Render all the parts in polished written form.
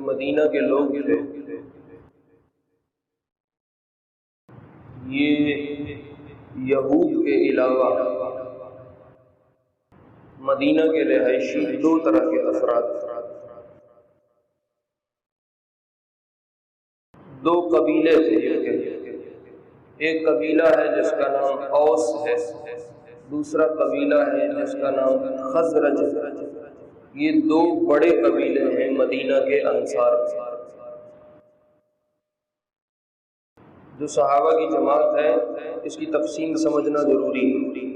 مدینہ کے لوگ تھے یہ یہود کے علاوہ مدینہ کے رہائشی دو طرح کے افراد، دو قبیلے تھے۔ ایک قبیلہ ہے جس کا نام اوس ہے، دوسرا قبیلہ ہے جس کا نام خزرج ہے۔ یہ دو بڑے قبیلے ہیں مدینہ کے انصار کے۔ جو صحابہ کی جماعت ہے اس کی تقسیم سمجھنا ضروری ہے۔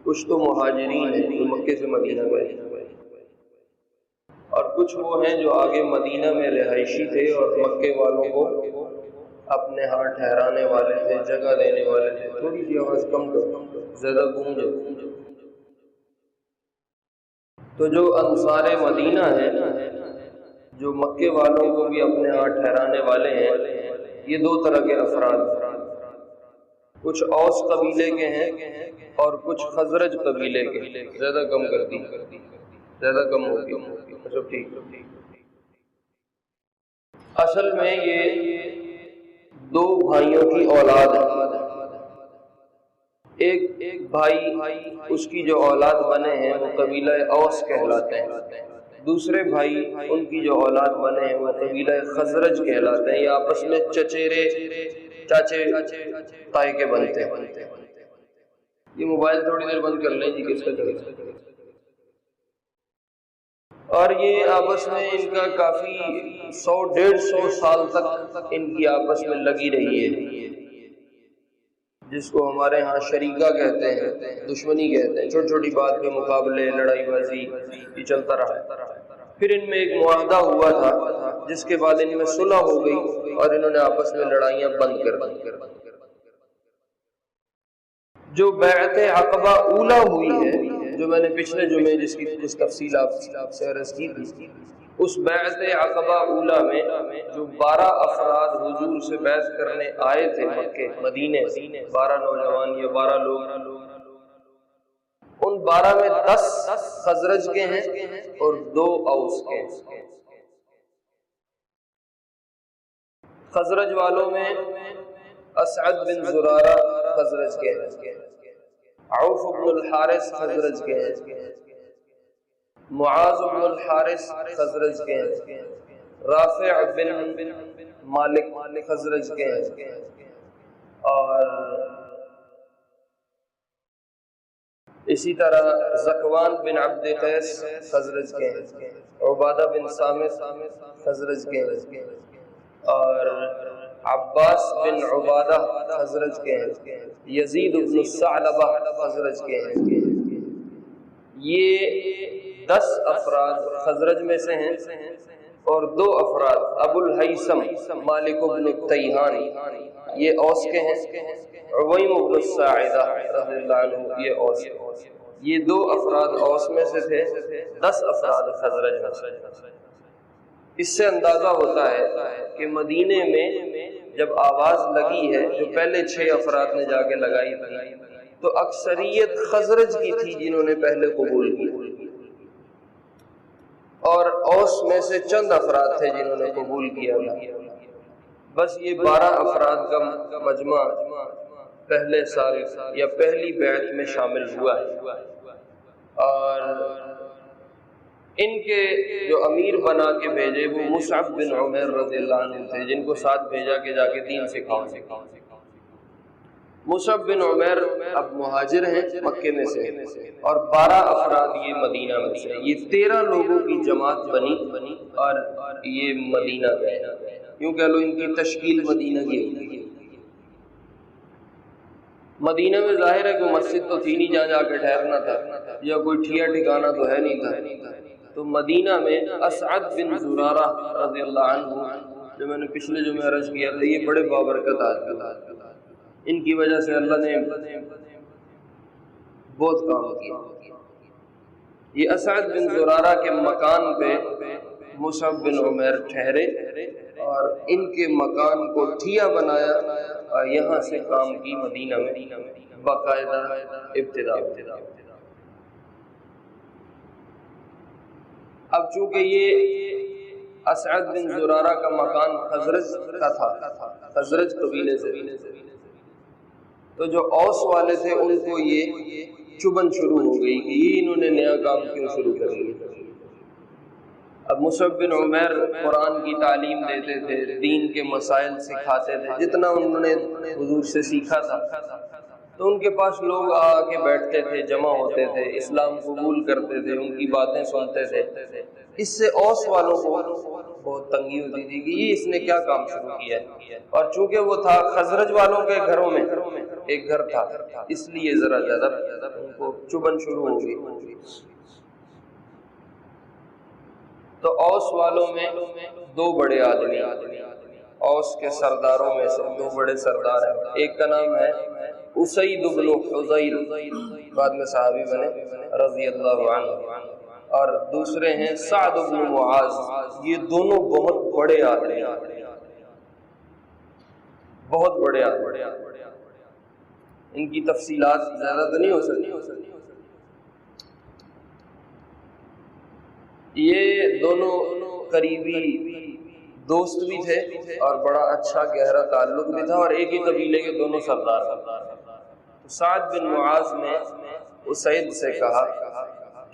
کچھ تو مہاجرین ہیں جو مکے سے مدینہ گئے، اور کچھ وہ ہیں جو آگے مدینہ میں رہائشی تھے اور مکے والوں کو اپنے ہاں ٹھہرانے والے تھے، جگہ دینے والے تھے۔ تھوڑی سی آواز کم کرو، زیادہ گونج ہے۔ تو جو انصار مدینہ ہیں، جو مکے والوں کو بھی اپنے ہاں ٹھہرانے والے ہیں، یہ دو طرح کے افراد ہیں۔ کچھ اوس قبیلے کے ہیں اور کچھ خزرج قبیلے کے۔ زیادہ کم کر دی، زیادہ کم ہوگی، سب ٹھیک۔ اصل میں یہ دو بھائیوں کی اولاد ہے۔ ایک بھائی، اس کی جو اولاد بنے ہیں وہ قبیلہ اوس کہلاتے ہیں۔ دوسرے بھائی، ان کی جو اولاد بنے ہیں وہ قبیلہ خزرج کہلاتے ہیں۔ یہ آپس میں چچیرے چاچے تائی کے بنتے ہیں۔ یہ موبائل تھوڑی دیر بند کر لیں جی، کس کا چل رہا ہے؟ اور یہ آپس میں ان کا کافی 100-150 سال تک ان کی آپس میں لگی رہی ہے، جس کو ہمارے ہاں شریکہ کہتے ہیں، دشمنی کہتے ہیں۔ چھوٹی چھوٹی بات پہ مقابلے، لڑائی بازی، یہ چلتا رہا۔ پھر ان میں ایک معاہدہ ہوا تھا جس کے بعد ان میں صلح ہو گئی اور انہوں نے آپس میں لڑائیاں بند کر دی۔ جو بیعت عقبہ اولیٰ ہوئی ہے، جو میں نے پچھلے جمعے جس کی کچھ تفصیل آپ سے عرض کی تھی، اس بیعت عقبہ اولیٰ میں جو 12 افراد حضور سے بیعت کرنے آئے تھے مکے مدینے سے، 12 نوجوان یا 12 لوگ، ان 12 میں 10 خزرج کے ہیں اور 2 اوس کے ہیں۔ خزرج والوں میں اسعد بن زرارہ خزرج کے ہیں، عوف بن الحارث خزرج کے ہیں، معاذ بن الحارث خزرج کے ہیں، رافع بن مالک خزرج کے ہیں، اور اسی طرح زکوان بن عبد قیس خزرج کے ہیں، عبادہ بن صامت خزرج کے ہیں، اور عباس بن عبادہ خزرج کے ہیں، یزید بن ثعلبہ خزرج کے ہیں۔ یہ 10 افراد خزرج میں سے ہیں اور 2 افراد ابو الہیثم مالک بن التیہان یہ اوس کے ہیں، عویم بن الساعدہ رضی اللہ عنہ یہ اوس کے ہیں۔ یہ 2 افراد اوس میں سے تھے، 10 افراد خزرج میں سے۔ اس سے اندازہ ہوتا ہے کہ مدینے میں جب آواز لگی ہے، جو پہلے 6 افراد نے جا کے لگائی تھی، تو اکثریت خزرج کی تھی جنہوں نے پہلے قبول کی، اور اوس میں سے چند افراد تھے جنہوں نے قبول کیا تھا۔ بس یہ 12 افراد کا مجمع پہلے سال یا پہلی بیعت میں شامل ہوا ہے، اور ان کے جو امیر بنا کے بھیجے وہ مصعب بن عمیر رضی اللہ عنہ تھے، جن کو ساتھ بھیجا کہ جا کے دین سکھاؤ۔ مصعب بن عمیر اب مہاجر ہیں مکے میں سے، اور 12 افراد یہ مدینہ میں سے۔ یہ 13 لوگوں کی جماعت بنی اور یہ مدینہ گئے، یوں کہہ لو ان کی تشکیل مدینہ کی ہوئی۔ مدینہ میں ظاہر ہے کوئی مسجد تو تھی نہیں جہاں جا کے ٹھہرنا تھا، یا کوئی ٹھیا ٹھکانا تو ہے نہیں تھا، تو مدینہ میں اسعد بن زرارہ رضی اللہ عنہ، جو میں نے پچھلے جمعے عرض کیا تھا، یہ بڑے بابرکت آدمی، ان کی وجہ سے اللہ نے بہت کام کیا۔ یہ اسعد بن زرارہ کے مکان پہ مصعب بن عمیر ٹھہرے اور ان کے مکان کو ٹھیا بنایا اور یہاں سے کام کی مدینہ میں باقاعدہ ابتدا۔ اب چونکہ یہ اسعد بن زرارہ کا مکان خزرج کا تھا، خزرج قبیلے سے، تو جو اوس والے تھے ان کو یہ چبن شروع ہو گئی کہ یہ انہوں نے نیا کام کیوں شروع کر لیا۔ اب مصعب بن عمیر قرآن کی تعلیم دیتے تھے، دین کے مسائل سکھاتے تھے، جتنا انہوں نے حضور سے سیکھا تھا، تو ان کے پاس لوگ آ کے بیٹھتے تھے، جمع ہوتے تھے، اسلام قبول کرتے تھے، ان کی باتیں سنتے تھے۔ اس سے اوس والوں کو بہت تنگی ہوتی تھی کہ یہ اس نے کیا کام شروع کیا ہے، اور چونکہ وہ تھا خزرج والوں کے گھروں میں ایک گھر تھا، اس لیے ذرا زیادہ ان کو چبن شروع ہو گئی۔ تو اوس والوں میں دو بڑے آدمی، اوس کے سرداروں میں سے دو بڑے سردار ہیں، ایک کا نام ہے اسید بن حضیر، بعد میں صحابی بنے رضی اللہ عنہ، اور دوسرے ہیں سعد بن معاذ۔ یہ دونوں بہت بڑے آدمی، بہت بڑے آدمی، ان کی تفصیلات زیادہ تو نہیں ہو سکتی۔ یہ دونوں قریبی دوست بھی تھے اور بڑا اچھا گہرا تعلق بھی تھا، اور ایک ہی قبیلے کے دونوں سردار تھے۔ سعد بن معاذ نے اسید سے کہا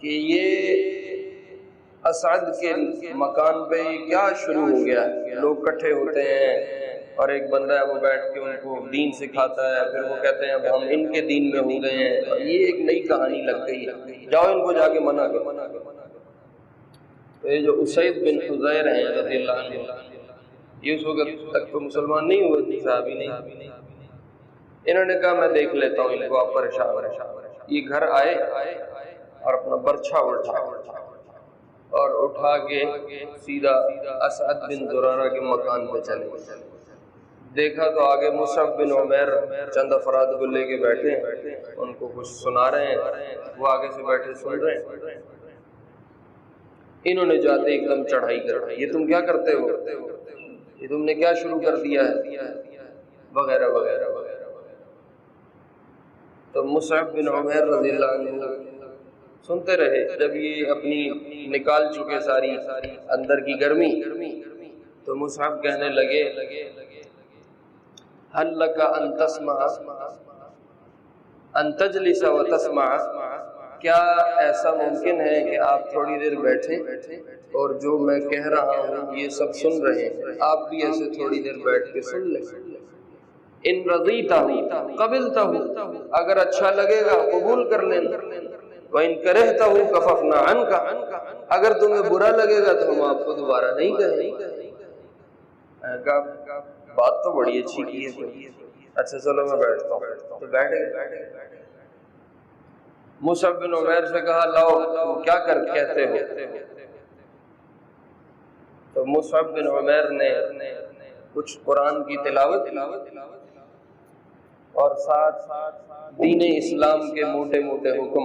کہ یہ اسعد کے مکان پہ کیا شروع ہو گیا، لوگ کٹھے ہوتے ہیں اور ایک بندہ ہے وہ بیٹھ کے ان کو دین سکھاتا ہے، پھر وہ کہتے ہیں اب ہم ان کے دین میں ہو گئے ہیں، اور یہ ایک نئی کہانی لگ گئی ہے، جاؤ ان کو جا کے منع کرو۔ تو یہ جو اسید بن حضیر ہیں رضی اللہ عنہ، یہ اس وقت تک تو مسلمان نہیں ہوئے تھے، صحابی نہیں، انہوں نے کہا میں دیکھ لیتا ہوں ان کو، آپ پریشان ہیں۔ یہ گھر آئے اور اپنا برچھا اٹھا کے سیدھا اسعد بن زرارہ کے مکان پہ چلے۔ دیکھا تو آگے مصعب بن عمیر چند افراد کو لے کے بیٹھے ہیں، ان کو کچھ سنا رہے ہیں، وہ آگے سے بیٹھے سن رہے ہیں۔ انہوں نے جاتے ایک دم چڑھائی کر دی، یہ تم کیا کرتے ہو، یہ تم نے کیا شروع کر دیا ہے، وغیرہ وغیرہ وغیرہ۔ تو مصعب بن عمیر رضی اللہ عنہ سنتے رہے، جب یہ اپنی نکال چکے ساری اندر کی گرمی، تو مصعب کہنے لگے هل لك ان تسمع ان تجلس وتسمع، کیا ایسا ممکن ہے کہ آپ تھوڑی دیر بیٹھیں اور جو میں کہہ رہا ہوں یہ سب سن رہے ہیں، آپ بھی ایسے تھوڑی دیر بیٹھ کے سن لیں۔ ان رضیتہ قبلتہ، اگر اچھا لگے گا قبول کر لینا، وَإِن كَرِهْتَهُ كَفَفْنَا عَنْكَ، اگر تمہیں برا لگے گا تو ہم آپ کو دوبارہ نہیں کہیں گے۔ بات تو بڑی اچھی کی ہے، اچھا چلو میں بیٹھتا ہوں، تو بیٹھ گئے۔ مصعب بن عمیر سے کہا لاؤ کیا کہتے ہو، تو مصعب بن عمیر نے کچھ قرآن کی تلاوت اور ساتھ دین اسلام کے موٹے موٹے حکم،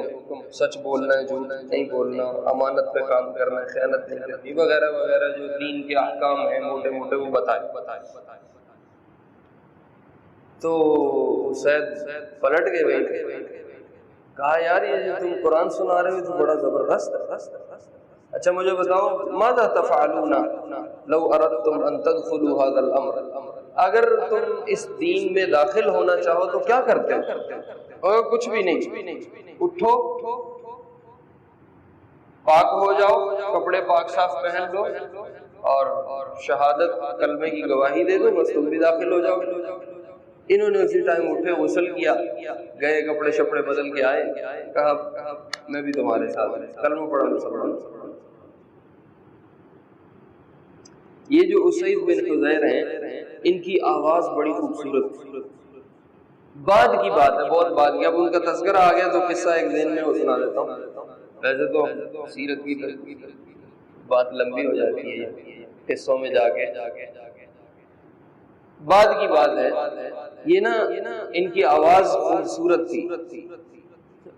سچ بولنا ہے، جھوٹ نہیں بولنا، امانت پہ کام کرنا ہے، خیانت نہیں کرنی، وغیرہ وغیرہ جو دین کے احکام ہیں موٹے موٹے وہ بتائے۔ تو سید پلٹ گئے بھائی، کہا یار یہ جو تم قرآن سنا رہے ہو تو بڑا زبردست ہے، اچھا مجھے بتاؤ ماذا تفعلون لو اردتم ان تدخلوا هذا الامر، اگر تم اس دین میں داخل ہونا چاہو تو کیا کرتے ہو؟ اور کچھ بھی نہیں، اٹھو پاک ہو جاؤ، کپڑے پاک صاف پہن لو اور شہادت کلمے کی گواہی دے دو، بس تم بھی داخل ہو جاؤ۔ انہوں نے اسی ٹائم اٹھے، غسل کیا، گئے کپڑے شپڑے بدل کے آئے، کہا میں بھی تمہارے ساتھ کلمہ پڑھا مسلمان۔ یہ جو اسید بن حضیر ہیں ان کی آواز بڑی خوبصورت، بعد کی بات ہے، بہت بعد کی، اب ان کا تذکرہ آ گیا تو قصہ ایک ذہن میں سنا دیتا ہوں، ویسے تو سیرت کی بات لمبی ہو جاتی ہے قصوں میں جا کے، بعد کی بات ہے یہ نا، ان کی آواز خوبصورت تھی،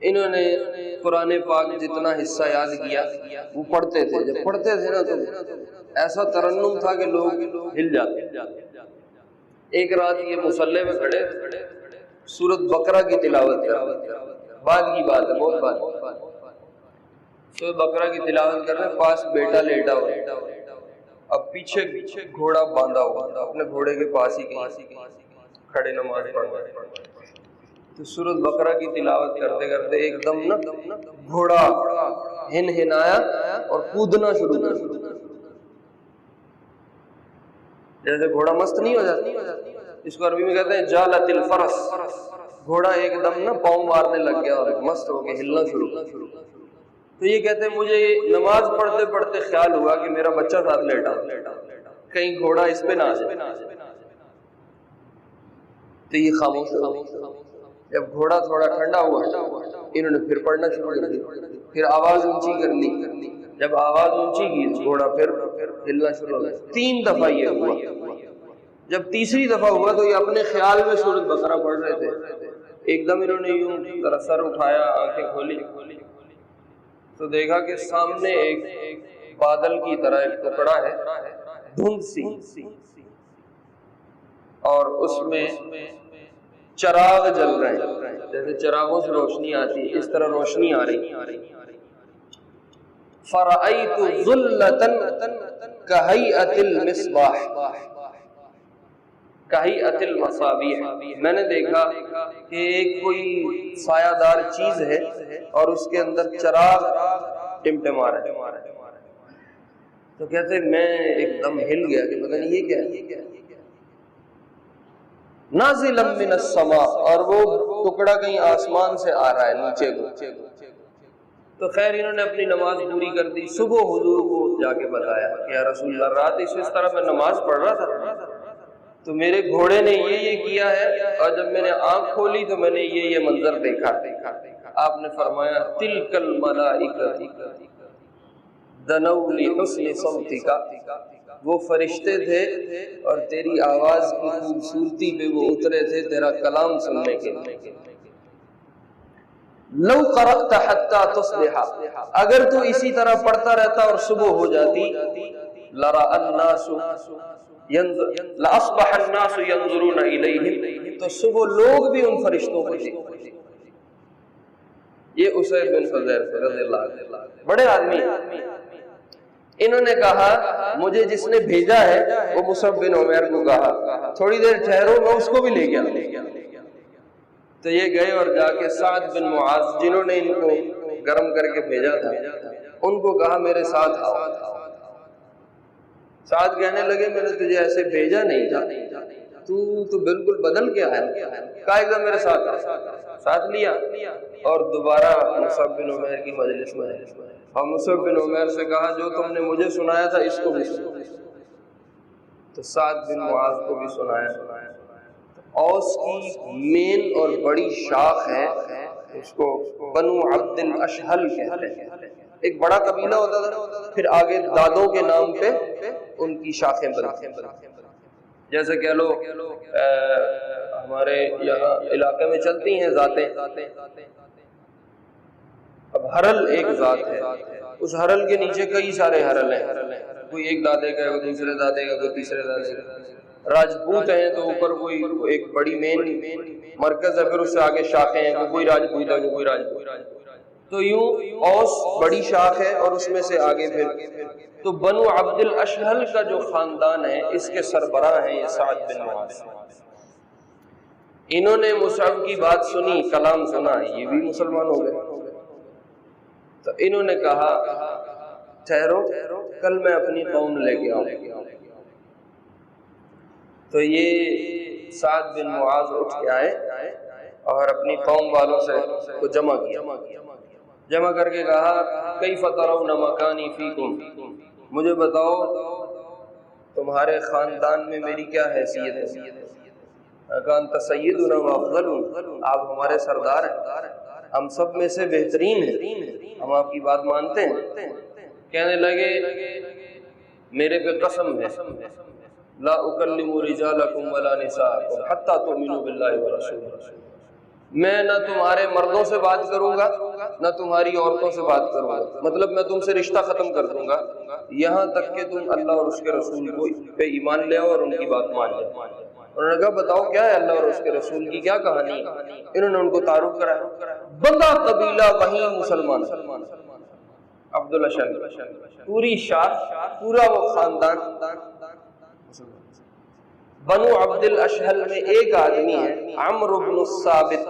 انہوں نے قرآن پاک جتنا حصہ یاد کیا وہ پڑھتے تھے، جب پڑھتے تھے نا تو ایسا ترنم تھا کہ لوگ ہل جاتے۔ ایک رات یہ مصلی میں کھڑے سورۃ بقرہ کی تلاوت کر، بعد کی بات ہے، بہت بعد، سورۃ بقرہ کی تلاوت کر رہے، پاس بیٹا لیٹا ہوا، اب پیچھے گھوڑا باندھا ہوا تھا، اپنے گھوڑے کے پاس ہی کھڑے نماز پڑھ رہے ہیں۔ تو سورۃ بقرہ کی تلاوت کرتے کرتے ایک دم نا گھوڑا ہنہنایا اور کودنا شروع کر دیا، جیسے گھوڑا مست نہیں ہو جاتا، اس کو عربی میں کہتے ہیں جالت الفرس، گھوڑا ایک دم نا پاؤں مارنے لگ گیا اور مست ہو کے ہلنا شروع۔ تو یہ کہتے ہیں مجھے نماز پڑھتے پڑھتے خیال ہوا کہ میرا بچہ ساتھ لیٹا، کہیں گھوڑا اس پہ نہ آ جائے، تو یہ خاموش ہو گئے۔ جب گھوڑا تھوڑا ٹھنڈا ہوا انہوں نے پھر پڑھنا شروع کر دیا، پھر آواز اونچی کر لی، جب آواز اونچی کی گھوڑا پھر ہلنا شروع ہو گیا۔ 3 دفعہ یہ ہوا۔ جب تیسری دفعہ ہوا تو یہ اپنے خیال میں سورۃ بقرہ پڑھ رہے تھے، ایک دم انہوں نے یوں ذرا سر اٹھایا، آنکھیں کھولی تو دیکھا کہ سامنے ایک بادل کی طرح ایک ٹکڑا ہے، دھند سی، اور اس میں چراغ جل رہے ہیں، جیسے چراغوں سے روشنی آتی ہے اس طرح روشنی آ رہی۔ فرأیت ظلۃ کہیئۃ المصباح کہیئۃ المصابیح، میں نے دیکھا کہ ایک کوئی سایہ دار چیز ہے اور اس کے اندر چراغ ٹمٹما رہا ہے۔ تو کہتے میں ایک دم ہل گیا کہ پتہ نہیں یہ کیا ہے، نازلا من السماء، اور وہ ٹکڑا کہیں آسمان سے آ رہا ہے نیچے کو۔ تو خیر انہوں نے اپنی نماز پوری کر دی۔ صبح حضور کو جا کے بتایا کہ یا رسول اللہ رات اس طرح میں نماز پڑھ رہا تھا تو میرے گھوڑے نے یہ کیا ہے، اور جب میں نے آنکھ کھولی تو میں نے یہ منظر دیکھا۔ آپ نے فرمایا تلک الملائکۃ دنوا لحسن صوتک، وہ فرشتے تھے اور تیری آواز کی خوبصورتی پہ وہ اترے تھے تیرا کلام سننے کے لیے۔ لو قرأت حتی تصبح، اگر تو اسی طرح پڑھتا رہتا اور صبح ہو جاتی، لرأى الناس لأصبح الناس ينظرون إليهم، تو صبح لوگ بھی ان فرشتوں کو دیکھتے۔ یہ اسید بن حضیر رضی اللہ عنہ بڑے آدمی، انہوں نے کہا مجھے جس نے بھیجا ہے وہ مصعب بن عمیر کو کہا تھوڑی دیر ٹھہرو میں اس کو بھی لے گیا۔ تو یہ گئے اور جا کے سعد بن معاذ جنہوں نے ان کو گرم کر کے بھیجا تھا ان کو کہا میرے ساتھ آؤ۔ سعد کہنے لگے میں نے تجھے ایسے بھیجا نہیں تھا، تو بالکل بدل کے آیا۔ کہا ایک دم میرے ساتھ لیا اور دوبارہ مصعب بن عمیر کی مجلس میں اور مصعب بن عمیر سے کہا جو تم نے مجھے سنایا تھا اس کو بھی سنو۔ تو سعد بن معاذ کو بھی سنایا۔ اوس کی مین اور بڑی شاخ ہے، اس کو بنو عبد الاشہل کہتے ہیں، ایک بڑا قبیلہ ہوتا تھا، پھر آگے دادوں کے نام پہ ان کی شاخیں بنتی ہیں۔ جیسے کہہ لو ہمارے یہاں علاقے میں چلتی ہیں ذاتیں، اب ہرل ایک ذات ہے، اس ہرل کے نیچے کئی سارے ہرل ہیں، کوئی ایک دادے کا ہے، کوئی دوسرے دادے کا، کوئی تیسرے دادے کا۔ راجپوت ہیں تو اوپر کوئی ایک بڑی مین مرکز ہے، پھر اس سے آگے شاخیں ہیں، کوئی راجپوت ہے کوئی راجپوت، تو یوں اوس بڑی شاخ ہے اور اس میں سے آگے پھر تو بنو عبد الاشہل کا جو خاندان ہے اس کے سربراہ ہیں یہ سعد بن معاذ۔ انہوں نے مصعب کی بات سنی، کلام سنا، یہ بھی مسلمان ہو گئے۔ تو انہوں نے کہا ٹھہرو کل میں اپنی قوم لے کے آؤں۔ تو یہ سعد بن معاذ اٹھ کے آئے اور اپنی قوم والوں سے کو جمع کیا، جمع کر کے کہا کیف ترون مکانی فیکم، مجھے بتاؤ تمہارے خاندان میں میری کیا حیثیت ہے؟ کہا انت سیدنا و افضل، آپ ہمارے سردار ہیں، ہم سب میں سے بہترین ہیں، ہم آپ کی بات مانتے ہیں۔ کہنے لگے میرے پہ قسم ہے لا اکلم رجالکم ولا نساءکم حتی تؤمنوا باللہ ورسولہ، میں نہ تمہارے مردوں سے بات کروں گا نہ تمہاری عورتوں سے بات کروں گا، مطلب میں تم سے رشتہ ختم کر دوں گا یہاں تک کہ تم اللہ اور اس کے رسول کو پہ ایمان لے آؤ اور ان کی بات مان جاؤ۔ انہوں نے کہا بتاؤ کیا ہے اللہ اور اس کے رسول کی کیا کہانی ہے؟ انہوں نے ان کو تعارف کرایا، بندہ قبیلہ وہیں مسلمان، عبد الاشہل، پوری شاخ، پورا وہ خاندان بنو عبد الاشہل میں ایک آدمی ہے عمرو بن الثابت،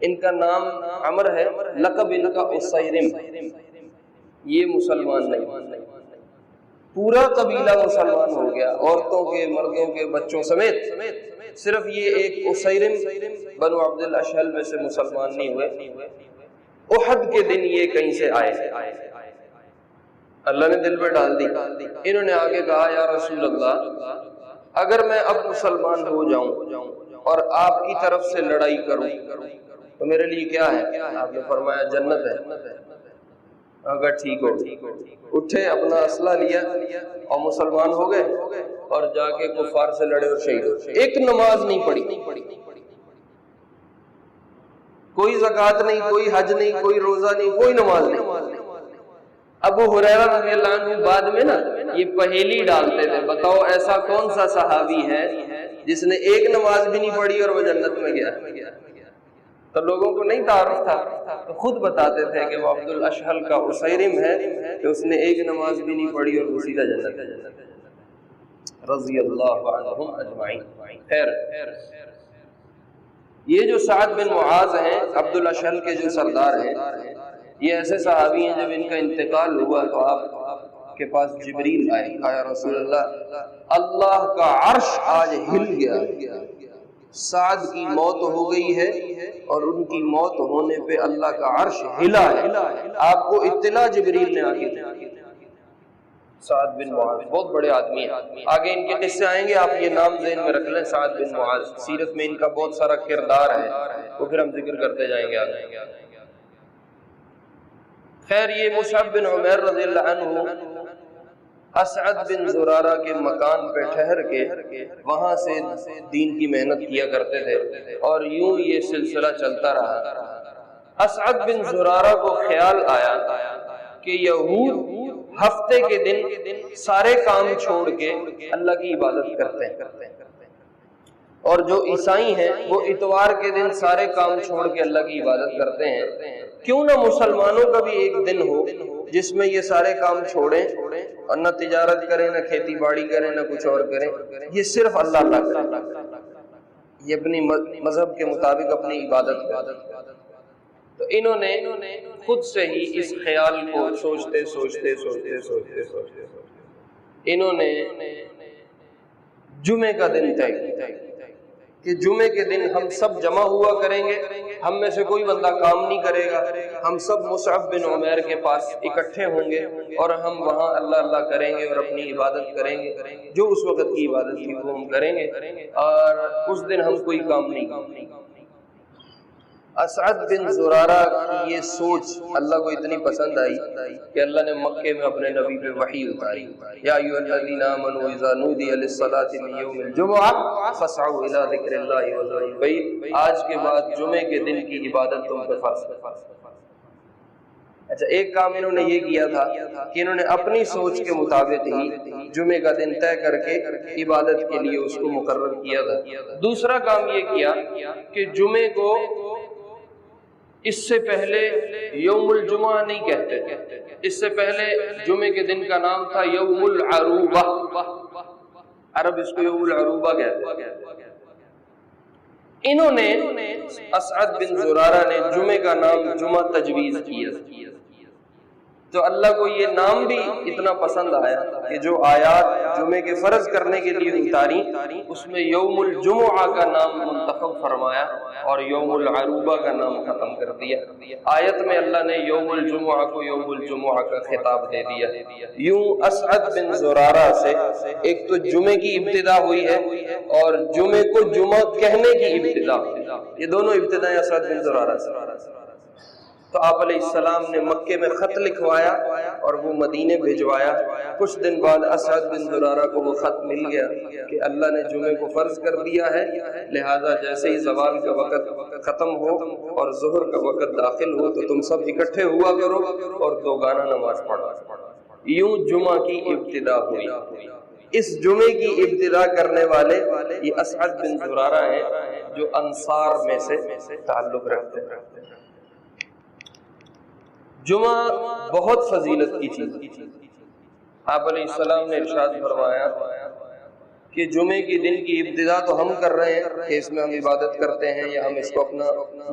ان کا نام عمر ہے، لقب ان کا اسیرم، یہ مسلمان نہیں، پورا قبیلہ مسلمان ہو گیا، عورتوں کے، مردوں کے، بچوں سمیت، صرف یہ ایک اسیرم بنو عبد الاشہل میں سے مسلمان نہیں ہوئے۔ احد کے دن یہ کہیں سے آئے، اللہ نے دل پہ ڈال دی، انہوں نے آگے کہا یا رسول اللہ اگر میں اب مسلمان ہو جاؤں اور آپ کی طرف سے لڑائی کروں تو میرے لیے کیا ہے؟ آپ نے فرمایا جنت ہے۔ اگر ٹھیک ہو، اٹھے، اپنا اسلحہ لیا اور مسلمان ہو گئے اور جا کے کفار سے لڑے اور شہید ہو۔ ایک نماز نہیں پڑھی، کوئی زکوٰۃ نہیں، کوئی حج نہیں، کوئی روزہ نہیں، کوئی نماز نہیں۔ ابو ہریرہ رضی اللہ عنہ بعد میں نا یہ پہیلی ڈالتے تھے، بتاؤ ایسا کون سا صحابی ہے جس نے ایک نماز بھی نہیں پڑھی اور وہ جنت میں گیا؟ تو لوگوں کو نہیں تعارف تھا، تو خود بتاتے تھے کہ وہ عبد الاشہل کا اسیرم ہے کہ اس نے ایک نماز بھی نہیں پڑھی اور وہ سیدھا جنت ہے، رضی اللہ عنہم اجمعین۔ خیر، یہ جو سعد بن معاذ ہیں عبد الاشہل کے جو سردار ہیں، یہ ایسے صحابی ہیں جب ان کا انتقال ہوا تو آپ کے پاس جبریل آئے، کہا رسول اللہ اللہ کا عرش آج ہل گیا، سعد کی موت ہو گئی ہے اور ان کی موت ہونے پہ اللہ کا عرش ہلا ہے، آپ کو اطلاع جبریل نے آ کے دی۔ سعد بن معاذ بہت بڑے آدمی ہیں، آگے ان کے قصے آئیں گے، آپ یہ نام ذہن میں رکھ لیں، سعد بن معاذ، سیرت میں ان کا بہت سارا کردار ہے، وہ پھر ہم ذکر کرتے جائیں گے آگے۔ خیر، یہ مصعب بن عمیر رضی اللہ عنہ اسعد بن زرارہ کے مکان پہ ٹھہر کے وہاں سے دین کی محنت کیا کرتے تھے، اور یوں یہ سلسلہ چلتا رہا۔ اسعد بن زرارہ کو خیال آیا کہ یہود ہفتے کے دن سارے کام چھوڑ کے اللہ کی عبادت کرتے ہیں، اور جو عیسائی ہیں وہ اتوار کے دن سارے کام چھوڑ کے اللہ کی عبادت کرتے ہیں، کیوں نہ مسلمانوں کا بھی ایک دن ہو جس میں یہ سارے کام چھوڑیں اور نہ تجارت کریں، نہ کھیتی باڑی کریں، نہ کچھ اور کریں، یہ صرف اللہ کریں، یہ اپنی مذہب کے مطابق اپنی عبادت کریں۔ تو انہوں نے خود سے ہی اس خیال کو سوچتے انہوں نے جمعے کا دن طے کیا کہ جمعے کے دن ہم سب جمع ہوا کریں گے، ہم میں سے کوئی بندہ کام نہیں کرے گا، ہم سب مصعب بن عمیر کے پاس اکٹھے ہوں گے اور ہم وہاں اللہ اللہ کریں گے اور اپنی عبادت کریں گے، جو اس وقت کی عبادت تھی وہ ہم کریں گے، اور اس دن ہم کوئی کام نہیں کریں گے۔ اسعد بن زرارہ کی یہ سوچ اللہ کو اتنی پسند آئی کہ اللہ نے مکے میں اپنے نبی پہ وحی اتاری، یا ایھا الذین آمنوا اذا نودی للصلاۃ من یوم الجمعہ فاسعوا الی ذکر اللہ وذروا البیع، آج کے بعد جمعے کے دن کی عبادت تم پہ فرض ہے۔ اچھا، ایک کام انہوں نے یہ کیا تھا کہ انہوں نے اپنی سوچ کے مطابق ہی جمعے کا دن طے کر کے عبادت کے لیے اس کو مقرر کیا تھا۔ دوسرا کام یہ کیا کہ جمعے کو اس سے پہلے یوم الجمعہ نہیں کہتے تھے، اس سے پہلے جمعے کے دن کا نام تھا یوم العروبہ، عرب اس کو یوم العروبہ کہتے ہیں۔ انہوں نے اسعد بن زرارہ نے جمعے کا نام جمعہ تجویز کیا، تو اللہ کو یہ نام بھی اتنا پسند آیا کہ جو آیات جمعے کے فرض کرنے کے لیے اتاری اس میں یوم الجمعہ کا نام منتخب فرمایا اور یوم العروبہ کا نام ختم کر دیا۔ آیت میں اللہ نے یوم الجمعہ کو یوم الجمعہ کا خطاب دے دیا۔ یوں اسعد بن زرارہ سے ایک تو جمعے کی ابتدا ہوئی ہے اور جمعے کو جمعہ کہنے کی ابتدا ہوئی، یہ دونوں ابتدائیں اسعد بن زرارہ سے۔ تو آپ علیہ السلام نے مکے میں خط لکھوایا اور وہ مدینے بھیجوایا۔ کچھ دن بعد اسعد بن زرارہ کو وہ خط مل گیا کہ اللہ نے جمعے کو فرض کر دیا ہے، لہذا جیسے ہی زوال کا وقت ختم ہو اور ظہر کا وقت داخل ہو تو تم سب اکٹھے ہوا کرو اور دوگانہ نماز پڑھو۔ یوں جمعہ کی ابتدا ہوئی۔ اس جمعے کی ابتدا کرنے والے یہ اسعد بن زرارہ ہیں جو انصار میں سے تعلق رکھتے ہیں۔ جمعہ بہت فضیلت کی چیز ہے۔ آپ علیہ السلام نے ارشاد فرمایا کہ جمعے کے دن کی ابتدا تو ہم کر رہے ہیں کہ اس میں ہم عبادت کرتے ہیں یا ہم اس کو اپنا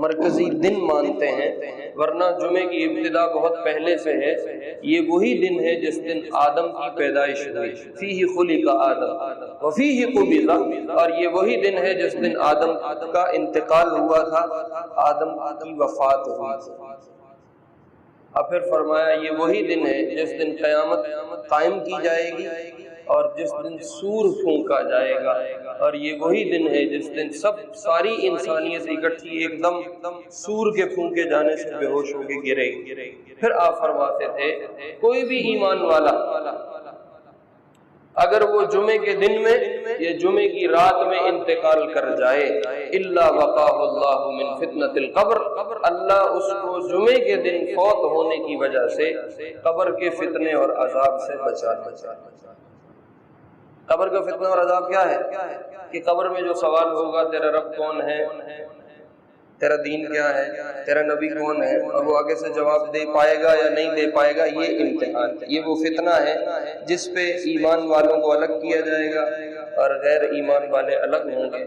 مرکزی دن مانتے ہیں، ورنہ جمعے کی ابتدا بہت پہلے سے ہے۔ یہ وہی دن ہے جس دن آدم کی پیدائش ہوئی، فیہ خلق آدم وفیہ قبض، اور یہ وہی دن ہے جس دن آدم کا انتقال ہوا تھا، آدم کی وفات ہوئی تھی۔ اور پھر فرمایا یہ وہی دن ہے جس دن قیامت قائم کی جائے گی اور جس دن سور پھونکا جائے گا، اور یہ وہی دن ہے جس دن ساری انسانیت اکٹھی ایک دم سور کے پھونکے جانے سے بے ہوش ہو کے گرے گی۔ پھر آپ فرماتے تھے کوئی بھی ایمان والا اگر وہ جمعے کے دن میں یا جمعے کی رات میں انتقال کر جائے، الا وقاہ اللہ من فتنۃ القبر، اللہ اس کو جمعے کے دن فوت ہونے کی وجہ سے قبر کے فتنے اور عذاب سے بچا لے۔ قبر کا فتنہ اور عذاب کیا ہے؟ کہ قبر میں جو سوال ہوگا تیرا رب کون ہے، تیرا دین کیا ہے، تیرا نبی کون ہے، اور وہ آگے سے جواب دے پائے گا یا نہیں دے پائے گا، یہ امتحان ہے۔ یہ وہ فتنہ ہے جس پہ ایمان والوں کو الگ کیا جائے گا اور غیر ایمان والے الگ ہوں گے۔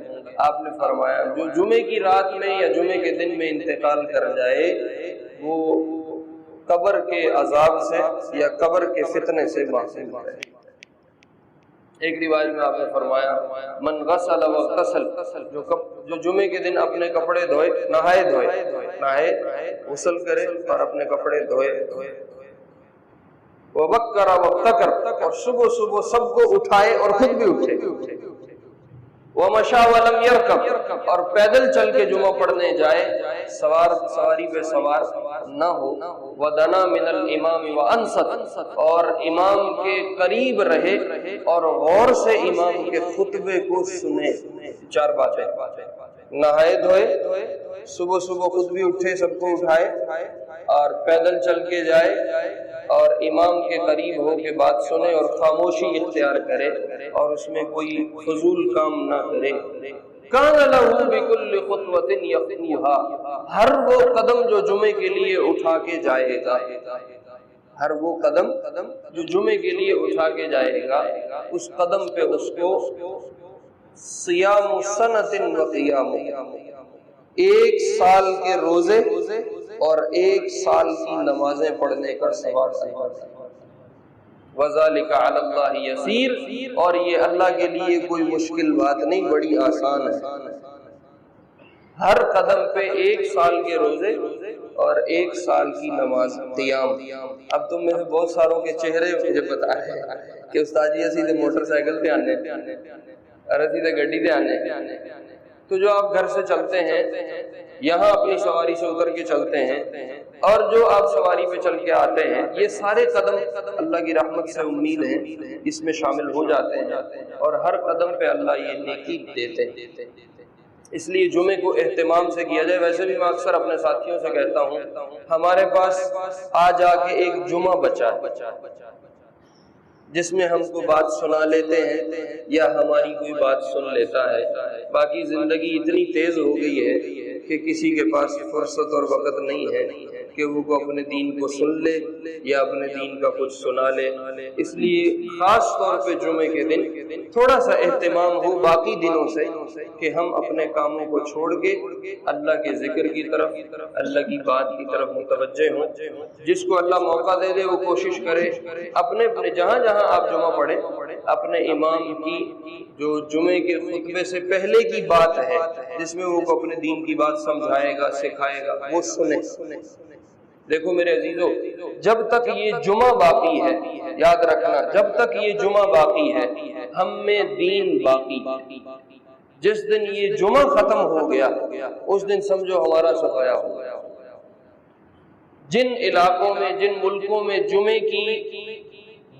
آپ نے فرمایا جو جمعے کی رات میں یا جمعے کے دن میں انتقال کر جائے وہ قبر کے عذاب سے یا قبر کے فتنے سے معصوم ہے۔ ایک روایت میں آپ نے فرمایا من غسل واغتسل، جو جمعے کے دن اپنے کپڑے دھوئے، نہائے غسل کرے اور اپنے کپڑے دھوئے، وبکر وابتکر، اور صبح صبح سب کو اٹھائے اور خود بھی اٹھے، ومشى ولم يركب، اور پیدل چل کے جمعہ پڑھنے جائے، سواری پہ سوار نہ ہو، ودنا من الامام وانصت، اور امام کے قریب رہے اور غور سے امام کے خطبے کو سنے۔ چار باتیں، نہائے دھوئے، صبح صبح خود بھی اٹھے، سب کو اٹھائے، اور پیدل چل کے جائے اور امام کے قریب ہو کے بات سنے اور خاموشی اختیار کرے اور اس میں کوئی فضول کام نہ کرے۔ کان لہ بکل خطوۃ یخطوها، ہر وہ قدم جو جمعے کے لیے اٹھا کے جائے گا، ہر وہ قدم جو جمعے کے لیے اٹھا کے جائے گا، اس قدم پہ اس کو صیام سنۃ و قیام، ایک سال کے روزے اور ایک سال کی نمازیں پڑھنے کا ثواب ہے۔ وَذَلِكَ عَلَى اللَّهِ يَسِيرٌ، اور یہ اللہ کے لیے کوئی مشکل بات نہیں، بڑی آسان ہے۔ ہر قدم پہ ایک سال کے روزے اور ایک سال کی نماز قیام۔ اب تم میں سے بہت ساروں کے چہرے مجھے بتا رہے ہیں کہ استاد جی اسی تے موٹر سائیکل تے آنے اور اسی تے گڈی تے آنے، تو جو آپ گھر سے چلتے ہیں یہاں اپنی سواری سے اتر کے چلتے ہیں اور جو آپ سواری پہ چل کے آتے ہیں، یہ سارے قدم اللہ کی رحمت سے امید ہے اس میں شامل ہو جاتے ہیں اور ہر قدم پہ اللہ یہ نیکی دیتے ہیں۔ اس لیے جمعے کو اہتمام سے کیا جائے۔ ویسے بھی میں اکثر اپنے ساتھیوں سے کہتا ہوں ہمارے پاس آ جا کے ایک جمعہ بچا ہے جس میں ہم کو بات سنا لیتے ہیں یا ہماری کوئی بات سن لیتا ہے، باقی زندگی اتنی تیز ہو گئی ہے کہ کسی کے پاس فرصت اور وقت نہیں ہے کہ وہ اپنے دین کو سن لے یا اپنے دین کا کچھ سنا لے۔ اس لیے خاص طور پہ جمعے کے دن تھوڑا سا اہتمام ہو باقی دنوں سے کہ ہم اپنے کاموں کو چھوڑ کے اللہ کے ذکر کی طرف، اللہ کی بات کی طرف متوجہ ہوں۔ جس کو اللہ موقع دے دے وہ کوشش کرے اپنے جہاں جہاں آپ جمعہ پڑھیں اپنے امام کی جو جمعے کے خطبے سے پہلے کی بات ہے جس میں وہ اپنے دین کی بات سمجھائے گا، سکھائے گا، وہ سنیں۔ دیکھو میرے عزیزو، جب تک یہ جمعہ باقی ہے، یاد رکھنا، جب تک یہ جمعہ باقی ہے ہم میں دین باقی۔ جس دن یہ جمعہ ختم ہو گیا اس دن سمجھو ہمارا صفایا ہو گیا۔ جن علاقوں میں، جن ملکوں میں جمعے کی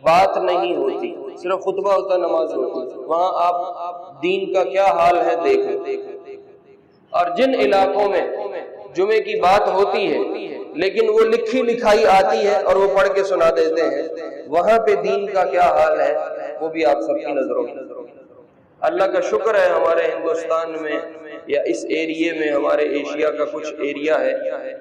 بات نہیں ہوتی، صرف خطبہ ہوتا، نماز ہوتی، وہاں آپ دین کا کیا حال ہے دیکھیں۔ اور جن علاقوں میں جمعے کی بات ہوتی ہے لیکن وہ لکھی لکھائی آتی ہے اور وہ پڑھ کے سنا دیتے ہیں، وہاں پہ دین کا کیا حال ہے وہ بھی آپ سب کی نظروں میں۔ اللہ کا شکر ہے ہمارے ہندوستان میں یا اس ایریے میں، ہمارے ایشیا کا کچھ ایریا ہے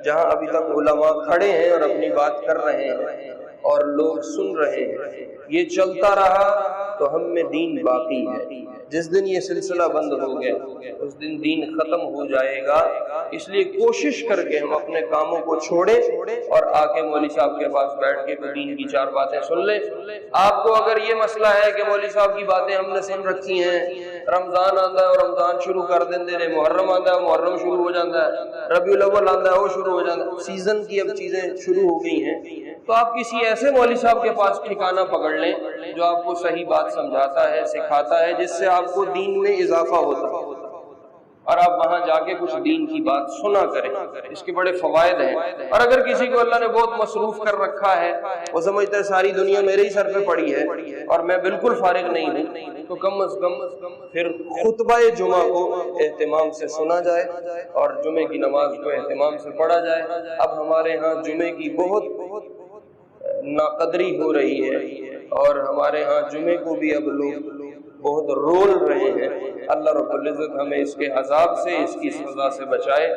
جہاں ابھی تک علماء کھڑے ہیں اور اپنی بات کر رہے ہیں اور لوگ سن رہے ہیں۔ یہ چلتا رہا تو ہم میں دین باقی ہے۔ جس دن یہ سلسلہ بند ہو گیا اس دن دین ختم ہو جائے گا۔ اس لیے کوشش کر کے ہم اپنے کاموں کو چھوڑیں اور آ کے مولوی صاحب کے پاس بیٹھ کے دین کی 4 باتیں سن لیں۔ آپ کو اگر یہ مسئلہ ہے کہ مولوی صاحب کی باتیں ہم نے سن رکھی ہیں، رمضان آتا ہے اور رمضان شروع کر دیں نے، محرم آتا ہے محرم شروع ہو جاتا ہے، ربیع الاول آتا ہے وہ شروع ہو جاتا ہے، سیزن کی اب چیزیں شروع ہو گئی ہیں، تو آپ کسی ایسے مولوی صاحب کے پاس ٹھکانہ پکڑ لیں جو آپ کو صحیح بات سمجھاتا ہے، سکھاتا ہے، جس سے آپ کو دین میں اضافہ ہوتا ہے، اور آپ وہاں جا کے کچھ دین کی بات سنا کریں۔ اس کے بڑے فوائد ہیں۔ اور اگر کسی کو اللہ نے بہت مصروف کر رکھا ہے، وہ سمجھتا ہے ساری دنیا میرے ہی سر پہ پڑی ہے اور میں بالکل فارغ نہیں ہوں، تو کم از کم پھر خطبہ جمعہ کو اہتمام سے سنا جائے اور جمعے کی نماز کو اہتمام سے پڑھا جائے۔ اب ہمارے ہاں جمعے کی بہت ناقدری ہو رہی ہے اور ہمارے ہاں جمعے کو بھی اب لوگ بہت رول رہے ہیں۔ اللہ رب العزت ہمیں اس کے عذاب سے، اس کی سزا سے بچائے۔